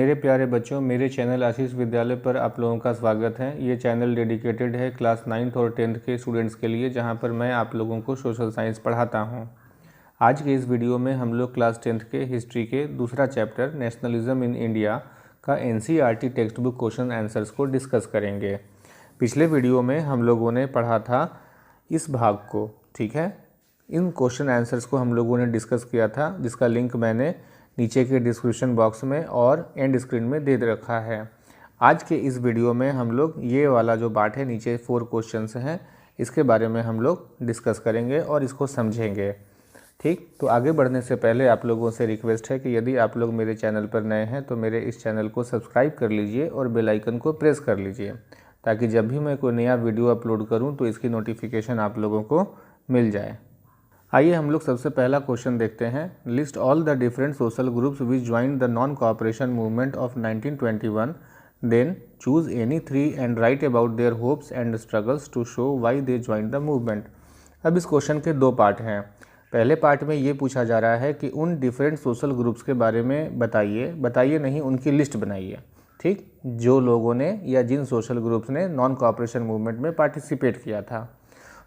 मेरे प्यारे बच्चों, मेरे चैनल आशीष विद्यालय पर आप लोगों का स्वागत है। ये चैनल डेडिकेटेड है क्लास 9th और 10th के स्टूडेंट्स के लिए, जहां पर मैं आप लोगों को सोशल साइंस पढ़ाता हूं। आज के इस वीडियो में हम लोग क्लास 10th के हिस्ट्री के दूसरा चैप्टर नेशनलिज्म इन इंडिया का NCERT text book question answers को डिस्कस करेंगे। पिछले वीडियो में हम लोगों ने पढ़ा था इस भाग को, ठीक है। इन क्वेश्चन आंसर्स को हम लोगों ने डिस्कस किया था, जिसका लिंक मैंने नीचे के डिस्क्रिप्शन बॉक्स में और एंड स्क्रीन में दे रखा है। आज के इस वीडियो में हम लोग ये वाला जो पार्ट है, नीचे 4 क्वेश्चंस हैं, इसके बारे में हम लोग डिस्कस करेंगे और इसको समझेंगे, ठीक। तो आगे बढ़ने से पहले आप लोगों से रिक्वेस्ट है कि यदि आप लोग मेरे चैनल पर नए हैं तो मेरे इस चैनल को सब्सक्राइब कर लीजिए और बेल आइकन को प्रेस कर लीजिए, ताकि जब भी मैं कोई नया वीडियो अपलोड करूँ तो इसकी नोटिफिकेशन आप लोगों को मिल जाए। आइए हम लोग सबसे पहला क्वेश्चन देखते हैं। List all the different social groups which joined the non cooperation movement of 1921, then choose any 3 and write about their hopes and struggles to show why they joined the movement. अब इस question के 2 part हैं। पहले part में ये पूछा जा रहा है कि उन डिफरेंट सोशल ग्रुप्स के बारे में बताइए नहीं, उनकी लिस्ट बनाइए, ठीक, जो लोगों ने या जिन सोशल ग्रुप्स ने नॉन कोऑपरेशन मूवमेंट में पार्टिसिपेट किया था।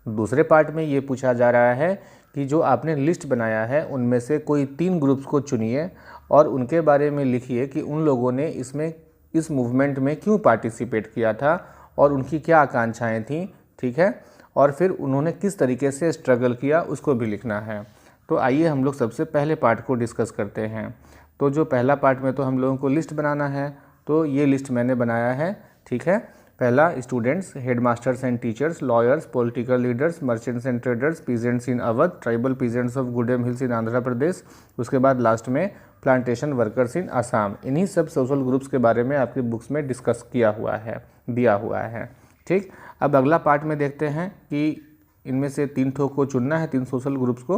दूसरे पार्ट में ये पूछा जा रहा है कि जो आपने लिस्ट बनाया है उनमें से कोई 3 ग्रुप्स को चुनिए और उनके बारे में लिखिए कि उन लोगों ने इस मूवमेंट में क्यों पार्टिसिपेट किया था और उनकी क्या आकांक्षाएं थीं, ठीक है, और फिर उन्होंने किस तरीके से स्ट्रगल किया उसको भी लिखना है। तो आइए हम लोग सबसे पहले पार्ट को डिस्कस करते हैं। तो जो पहला पार्ट में तो हम लोगों को लिस्ट बनाना है, तो ये लिस्ट मैंने बनाया है, ठीक है। पहला, students, headmasters and teachers, lawyers, political leaders, merchants and traders, peasants in Awadh, tribal peasants of Gudem hills in Andhra Pradesh. उसके बाद लास्ट में प्लांटेशन वर्कर्स इन असम। इन्हीं सब सोशल ग्रुप्स के बारे में आपकी बुक्स में डिस्कस दिया हुआ है, ठीक। अब अगला पार्ट में देखते हैं कि इनमें से 3 ठो को चुनना है, 3 सोशल ग्रुप्स को।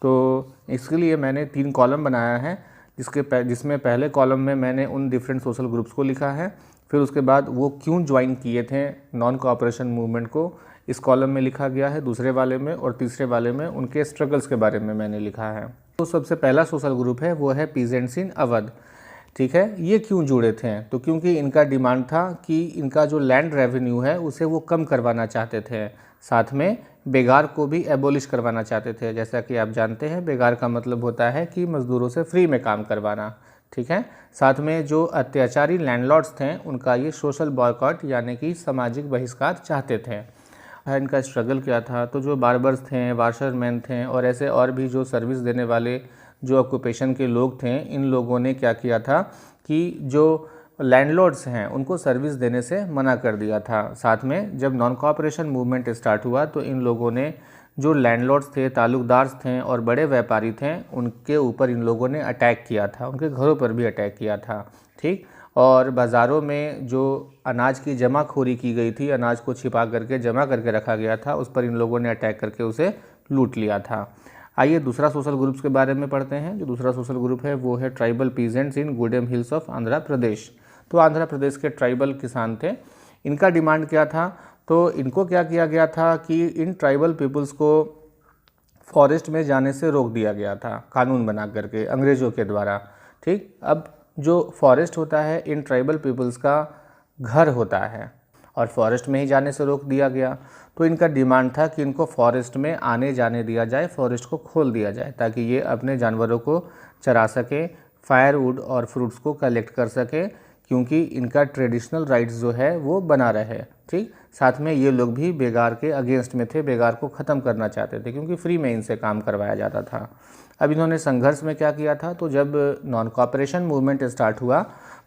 तो इसके लिए मैंने 3 कॉलम बनाया है, जिसमें पहले कॉलम में मैंने उन डिफरेंट सोशल ग्रुप्स को लिखा है, फिर उसके बाद वो क्यों ज्वाइन किए थे नॉन कोऑपरेशन मूवमेंट को, इस कॉलम में लिखा गया है दूसरे वाले में, और तीसरे वाले में उनके स्ट्रगल्स के बारे में मैंने लिखा है। तो सबसे पहला सोशल ग्रुप है वो है पीजेंट्स इन अवध, ठीक है। ये क्यों जुड़े थे? तो क्योंकि इनका डिमांड था कि इनका जो लैंड रेवेन्यू है उसे वो कम करवाना चाहते थे, साथ में बेगार को भी एबोलिश करवाना चाहते थे। जैसा कि आप जानते हैं, बेगार का मतलब होता है कि मजदूरों से फ्री में काम करवाना, ठीक है। साथ में जो अत्याचारी लैंडलॉर्ड्स थे उनका ये सोशल बॉयकॉट यानी कि सामाजिक बहिष्कार चाहते थे। इनका स्ट्रगल क्या था? तो जो बार्बर्स थे, वाशरमैन थे और ऐसे और भी जो सर्विस देने वाले जो ऑक्यूपेशन के लोग थे, इन लोगों ने क्या किया था कि जो लैंडलॉर्ड्स हैं उनको सर्विस देने से मना कर दिया था। साथ में जब नॉन कोऑपरेशन मूवमेंट स्टार्ट हुआ तो इन लोगों ने जो लैंडलॉर्ड्स थे, ताल्लुकदार थे और बड़े व्यापारी थे, उनके ऊपर इन लोगों ने अटैक किया था, उनके घरों पर भी अटैक किया था, ठीक। और बाज़ारों में जो अनाज की जमाखोरी की गई थी, अनाज को छिपा करके जमा करके रखा गया था, उस पर इन लोगों ने अटैक करके उसे लूट लिया था। आइए दूसरा सोशल ग्रुप्स के बारे में पढ़ते हैं। जो दूसरा सोशल ग्रुप है वो है tribal peasants in Gudem hills of Andhra Pradesh. तो आंध्र प्रदेश के ट्राइबल किसान थे। इनका डिमांड क्या था? तो इनको क्या किया गया था कि इन ट्राइबल पीपल्स को फॉरेस्ट में जाने से रोक दिया गया था, कानून बना करके अंग्रेज़ों के द्वारा, ठीक। अब जो फॉरेस्ट होता है इन ट्राइबल पीपल्स का घर होता है और फॉरेस्ट में ही जाने से रोक दिया गया। तो इनका डिमांड था कि इनको फॉरेस्ट में आने जाने दिया जाए, फॉरेस्ट को खोल दिया जाए, ताकि ये अपने जानवरों को चरा सके, फायरवुड और फ्रूट्स को कलेक्ट कर सके, क्योंकि इनका ट्रेडिशनल राइट्स जो है वो बना रहे, ठीक। साथ में ये लोग भी बेगार के अगेंस्ट में थे, बेगार को ख़त्म करना चाहते थे, क्योंकि फ्री में इनसे काम करवाया जाता था। अब इन्होंने संघर्ष में क्या किया था? तो जब नॉन कोऑपरेशन मूवमेंट स्टार्ट हुआ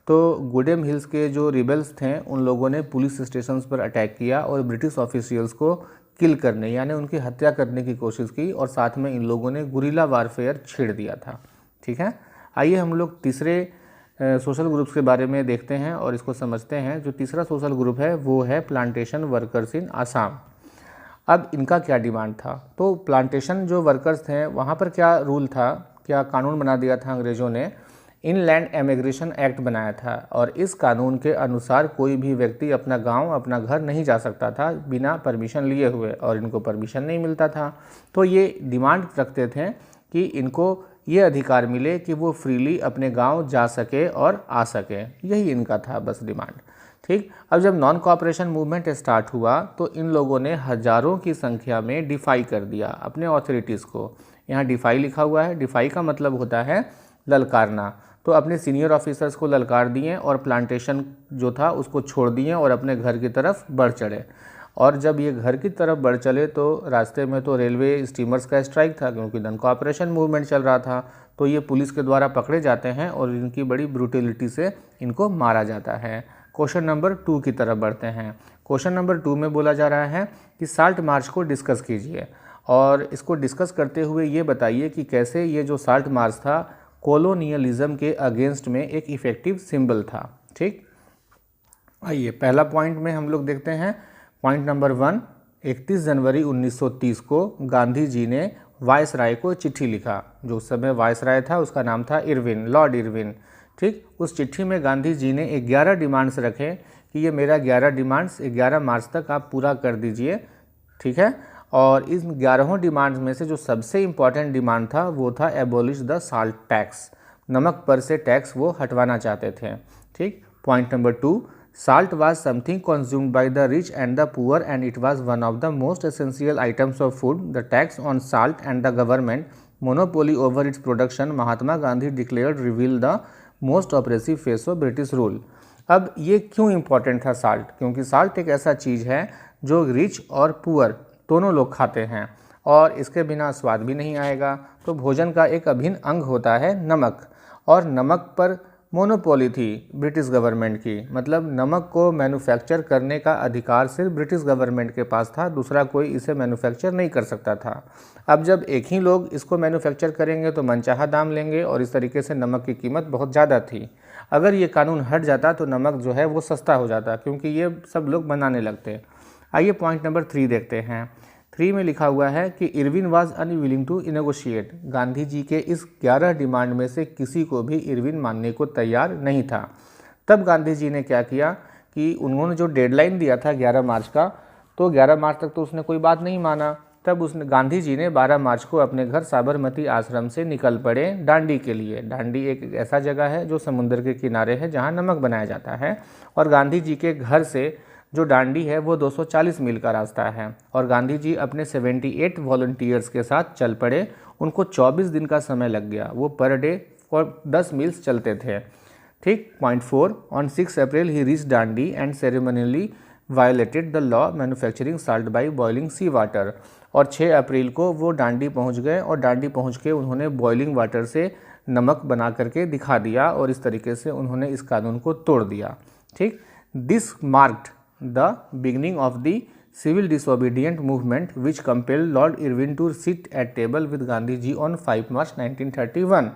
तो गुडेम हिल्स के जो रिबेल्स थे उन लोगों ने पुलिस स्टेशंस पर अटैक किया और ब्रिटिश ऑफिशियल्स को किल करने यानी उनकी हत्या करने की कोशिश की, और साथ में इन लोगों ने गुरिल्ला वारफेयर छेड़ दिया था, ठीक है। आइए हम लोग तीसरे सोशल ग्रुप्स के बारे में देखते हैं और इसको समझते हैं। जो तीसरा सोशल ग्रुप है वो है प्लांटेशन वर्कर्स इन आसाम। अब इनका क्या डिमांड था? तो प्लांटेशन जो वर्कर्स थे वहाँ पर क्या रूल था, क्या कानून बना दिया था अंग्रेज़ों ने? इनलैंड एमिग्रेशन एक्ट बनाया था, और इस कानून के अनुसार कोई भी व्यक्ति अपना गांव, अपना घर नहीं जा सकता था बिना परमिशन लिए हुए, और इनको परमिशन नहीं मिलता था। तो ये डिमांड रखते थे कि इनको ये अधिकार मिले कि वो फ्रीली अपने गांव जा सके और आ सके। यही इनका था बस डिमांड। ठीक, अब जब नॉन कोऑपरेशन मूवमेंट स्टार्ट हुआ तो इन लोगों ने हजारों की संख्या में डिफाई कर दिया अपने ऑथोरिटीज़ को। यहाँ डिफाई लिखा हुआ है, डिफाई का मतलब होता है ललकारना। तो अपने सीनियर ऑफिसर्स को ललकार दिए और प्लांटेशन जो था उसको छोड़ दिए और अपने घर की तरफ बढ़ चढ़े। और जब ये घर की तरफ बढ़ चले तो रास्ते में तो रेलवे स्टीमर्स का स्ट्राइक था, क्योंकि नॉन कोऑपरेशन मूवमेंट चल रहा था। तो ये पुलिस के द्वारा पकड़े जाते हैं और इनकी बड़ी ब्रूटलिटी से इनको मारा जाता है। क्वेश्चन नंबर 2 की तरफ बढ़ते हैं। क्वेश्चन नंबर 2 में बोला जा रहा है कि साल्ट मार्च को डिस्कस कीजिए, और इसको डिस्कस करते हुए ये बताइए कि कैसे ये जो साल्ट मार्च था कॉलोनियलिज्म के अगेंस्ट में एक इफ़ेक्टिव सिंबल था। ठीक, आइए पहला पॉइंट में हम लोग देखते हैं। पॉइंट नंबर 1, 31 जनवरी 1930 को गांधी जी ने वायसराय को चिट्ठी लिखा। जो उस समय वायसराय था उसका नाम था इरविन, लॉर्ड इरविन। ठीक, उस चिट्ठी में गांधी जी ने 11 डिमांड्स रखे कि ये मेरा 11 डिमांड्स 11 मार्च तक आप पूरा कर दीजिए। ठीक है, और इन 11 डिमांड्स में से जो सबसे इम्पॉर्टेंट डिमांड था वो था एबॉलिश द साल्ट टैक्स, नमक पर से टैक्स वो हटवाना चाहते थे। ठीक, point number 2, salt was something consumed by the rich and the poor and it was one of the most essential items of food. The tax on salt and the government monopoly over its production, Mahatma Gandhi declared, revealed the most oppressive phase of British rule. अब ये क्यों important था salt? क्योंकि salt एक ऐसा चीज़ है जो rich और पुअर दोनों लोग खाते हैं और इसके बिना स्वाद भी नहीं आएगा। तो भोजन का एक अभिन्न अंग होता है नमक, और नमक पर मोनोपोली थी ब्रिटिश गवर्नमेंट की। मतलब नमक को मैन्युफैक्चर करने का अधिकार सिर्फ ब्रिटिश गवर्नमेंट के पास था, दूसरा कोई इसे मैन्युफैक्चर नहीं कर सकता था। अब जब एक ही लोग इसको मैन्युफैक्चर करेंगे तो मनचाहा दाम लेंगे और इस तरीके से नमक की कीमत बहुत ज़्यादा थी। अगर ये कानून हट जाता तो नमक जो है वो सस्ता हो जाता, क्योंकि ये सब लोग बनाने लगते। आइए पॉइंट नंबर 3 देखते हैं। 3 में लिखा हुआ है कि Irwin was unwilling to negotiate. Gandhi ji के इस 11 डिमांड में से किसी को भी इरविन मानने को तैयार नहीं था। तब गांधी जी ने क्या किया कि उन्होंने जो डेडलाइन दिया था 11 मार्च का, तो 11 मार्च तक तो उसने कोई बात नहीं माना। तब उसने गांधी जी ने 12 मार्च को अपने घर साबरमती आश्रम से निकल पड़े दांडी के लिए। दांडी एक ऐसा जगह है जो समुद्र के किनारे है जहाँ नमक बनाया जाता है, और गांधी जी के घर से जो दांडी है वो 240 मील का रास्ता है। और गांधी जी अपने 78 वॉलंटियर्स के साथ चल पड़े। उनको 24 दिन का समय लग गया, वो पर डे और 10 मील्स चलते थे। ठीक, point 4, on 6 April he reach Dandi and ceremonially violated the law manufacturing salt by boiling sea water. और 6 अप्रैल को वो दांडी पहुंच गए, और दांडी पहुंच के उन्होंने बॉइलिंग वाटर से नमक बना करके दिखा दिया, और इस तरीके से उन्होंने इस कानून को तोड़ दिया। ठीक, this marked the beginning of the civil disobedient movement which compelled Lord Irwin to sit at table with Gandhi ji on 5 March 1931।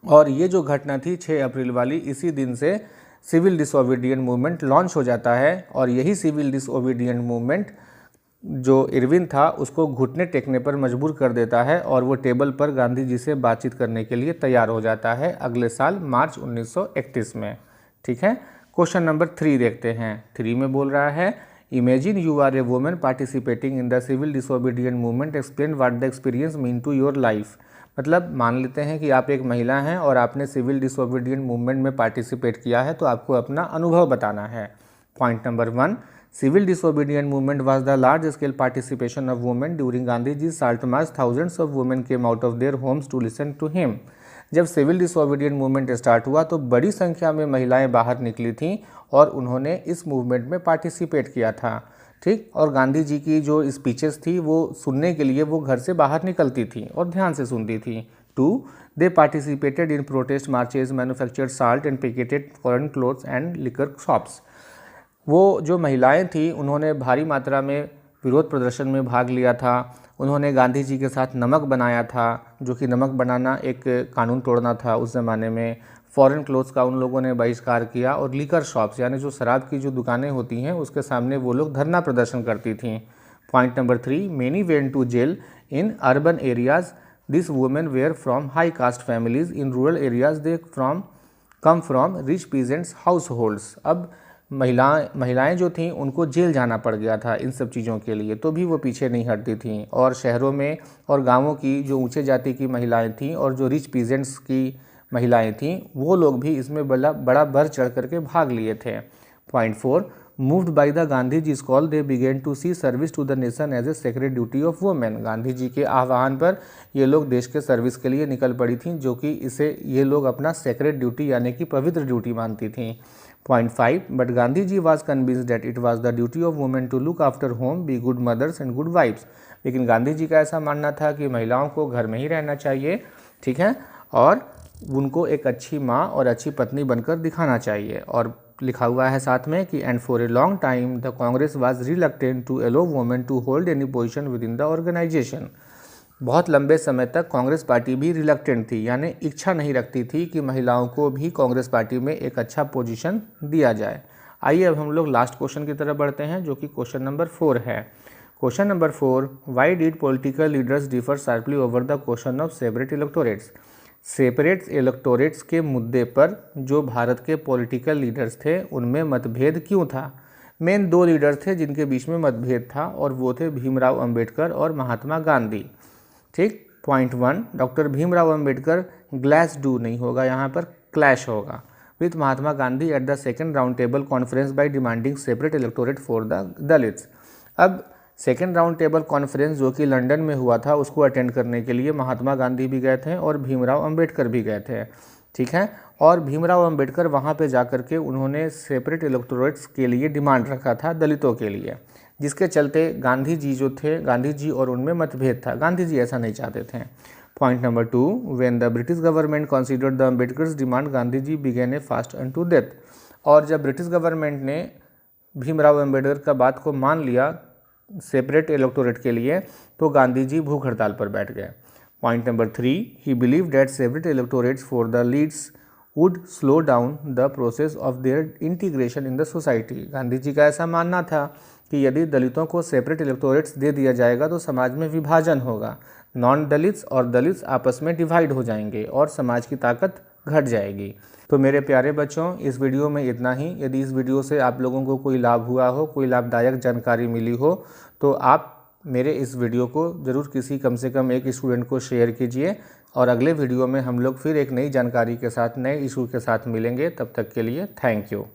और ये जो घटना थी 6 अप्रैल वाली, इसी दिन से सिविल डिसोबीडियंट मूवमेंट लॉन्च हो जाता है। और यही सिविल डिसोबीडियंट मूवमेंट जो इरविन था उसको घुटने टेकने पर मजबूर कर देता है, और वो टेबल पर गांधी जी से बातचीत करने के लिए तैयार हो जाता है अगले साल मार्च 1931 में। ठीक है, क्वेश्चन नंबर 3 देखते हैं। 3 में बोल रहा है, imagine you are a women participating in the civil disobedient movement, explain what the experience mean to your life. मतलब मान लेते हैं कि आप एक महिला हैं और आपने सिविल डिसोबीडियंट मूवमेंट में पार्टिसिपेट किया है, तो आपको अपना अनुभव बताना है। Point number 1, civil disobedient movement was the large scale participation of women during Gandhi ji salt march. Thousands of women came out of their homes to listen to him. जब सिविल डिसोबीडियंट मूवमेंट स्टार्ट हुआ तो बड़ी संख्या में महिलाएं बाहर निकली थीं और उन्होंने इस मूवमेंट में पार्टिसिपेट किया था। ठीक, और गांधी जी की जो स्पीचेस थी वो सुनने के लिए वो घर से बाहर निकलती थी और ध्यान से सुनती थी। 2, they participated in protest marches, manufactured salt and picketed foreign clothes and liquor shops. वो जो महिलाएं थी उन्होंने भारी मात्रा में विरोध प्रदर्शन में भाग लिया था। उन्होंने गांधी जी के साथ नमक बनाया था, जो कि नमक बनाना एक कानून तोड़ना था उस ज़माने में। फॉरेन क्लोथ्स का उन लोगों ने बहिष्कार किया, और लीकर शॉप्स यानी जो शराब की जो दुकानें होती हैं उसके सामने वो लोग धरना प्रदर्शन करती थीं। Point number 3, many went to jail in urban areas. This women were from high caste families. In rural areas they come from rich peasants households. अब महिलाएं जो थीं उनको जेल जाना पड़ गया था इन सब चीज़ों के लिए, तो भी वो पीछे नहीं हटती थीं। और शहरों में और गांवों की जो ऊंचे जाति की महिलाएं थीं और जो रिच पीजेंट्स की महिलाएं थीं, वो लोग भी इसमें बड़ा बढ़ चढ़ करके भाग लिए थे। Point 4, moved by the Gandhi ji call they began to see service to the nation as a sacred duty of women. Gandhi ji के आह्वान पर ये लोग देश के सर्विस के लिए निकल पड़ी थीं, जो कि इसे ये लोग अपना सेक्रेड ड्यूटी यानी कि पवित्र ड्यूटी मानती थीं। Point 5, but Gandhi ji was convinced that it was the duty of women to look after home, be good mothers and good wifes. लेकिन गांधी जी का ऐसा मानना था कि महिलाओं को घर में ही रहना चाहिए, ठीक है, और उनको एक अच्छी माँ और अच्छी पत्नी बनकर दिखाना चाहिए। और लिखा हुआ है साथ में कि and for a long time the Congress was reluctant to allow women to hold any position within the organisation. बहुत लंबे समय तक कांग्रेस पार्टी भी रिलक्टेंट थी, यानी इच्छा नहीं रखती थी कि महिलाओं को भी कांग्रेस पार्टी में एक अच्छा पोजीशन दिया जाए। आइए अब हम लोग लास्ट क्वेश्चन की तरफ बढ़ते हैं, जो कि क्वेश्चन नंबर 4 है। Question number 4, why did political leaders differ sharply over the question of separate electorates. Separate electorates के मुद्दे पर जो भारत के पॉलिटिकल लीडर्स थे उनमें मतभेद क्यों था। मेन 2 लीडर थे जिनके बीच में मतभेद था, और वो थे भीमराव अंबेडकर और महात्मा गांधी। ठीक। Point 1, doctor Bhimrao Ambedkar glass do नहीं होगा, यहाँ पर क्लैश होगा with Mahatma Gandhi at the second round table conference by demanding separate electorate for the Dalits. अब सेकेंड राउंड टेबल कॉन्फ्रेंस जो कि लंदन में हुआ था, उसको अटेंड करने के लिए महात्मा गांधी भी गए थे और भीमराव अंबेडकर भी गए थे, ठीक है। और भीमराव अंबेडकर वहाँ पे जाकर के उन्होंने सेपरेट इलेक्टोरेट्स के लिए डिमांड रखा था दलितों के लिए, जिसके चलते गांधी जी जो थे, गांधी जी और उनमें मतभेद था। गांधी जी ऐसा नहीं चाहते थे। Point number 2, when the British government considered the Ambedkar's demand Gandhi ji began a fast unto death. और जब ब्रिटिश गवर्नमेंट ने भीमराव अंबेडकर का बात को मान लिया सेपरेट इलेक्टोरेट के लिए, तो गांधी जी भूख हड़ताल पर बैठ गए। Point number 3, he believe that separate electorates for the leads would slow down the process of their integration in the society. Gandhi ji का ऐसा मानना था कि यदि दलितों को सेपरेट इलेक्टोरेट्स दे दिया जाएगा तो समाज में विभाजन होगा, नॉन दलित्स और दलित्स आपस में डिवाइड हो जाएंगे और समाज की ताकत घट जाएगी। तो मेरे प्यारे बच्चों, इस वीडियो में इतना ही। यदि इस वीडियो से आप लोगों को कोई लाभ हुआ हो, कोई लाभदायक जानकारी मिली हो, तो आप मेरे इस वीडियो को ज़रूर किसी कम से कम एक स्टूडेंट को शेयर कीजिए। और अगले वीडियो में हम लोग फिर एक नई जानकारी के साथ, नए इशू के साथ मिलेंगे। तब तक के लिए थैंक यू।